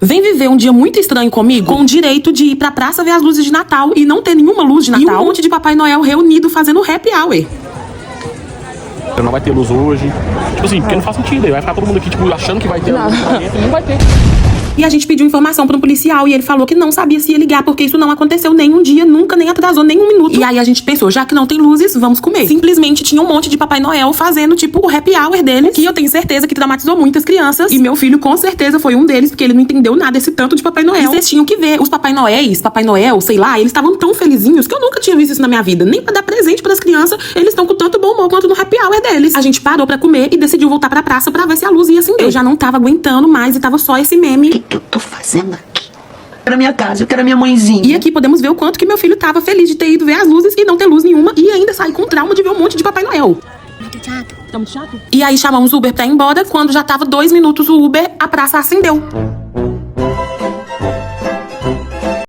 Vem viver um dia muito estranho comigo, com o direito de ir pra praça ver as luzes de Natal e não ter nenhuma luz de Natal. E um monte de Papai Noel reunido fazendo happy hour. Não vai ter luz hoje. Tipo assim, porque não faz sentido. Aí vai ficar todo mundo aqui, tipo, achando que vai ter luz lá dentro e não vai ter. E a gente pediu informação para um policial e ele falou que não sabia se ia ligar, porque isso não aconteceu nem um dia, nunca, nem atrasou nem um minuto. E aí a gente pensou, já que não tem luzes, vamos comer. Simplesmente tinha um monte de Papai Noel fazendo, tipo, o happy hour deles, que eu tenho certeza que traumatizou muitas crianças. E meu filho, com certeza, foi um deles, porque ele não entendeu nada desse tanto de Papai Noel. E vocês tinham que ver, os Papai Noel, sei lá, eles estavam tão felizinhos que eu nunca tinha visto isso na minha vida. Nem pra dar presente pras crianças, eles estão com tanto bom humor quanto no happy hour deles. A gente parou pra comer e decidiu voltar pra praça pra ver se a luz ia acender. Eu já não tava aguentando mais e tava só esse meme. O que eu tô fazendo aqui? Eu quero a minha casa, eu quero a minha mãezinha. E aqui podemos ver o quanto que meu filho tava feliz de ter ido ver as luzes e não ter luz nenhuma e ainda sair com trauma de ver um monte de Papai Noel. Muito chato. Tá muito chato? E aí chamamos o Uber pra ir embora. Quando já tava 2 minutos o Uber, a praça acendeu.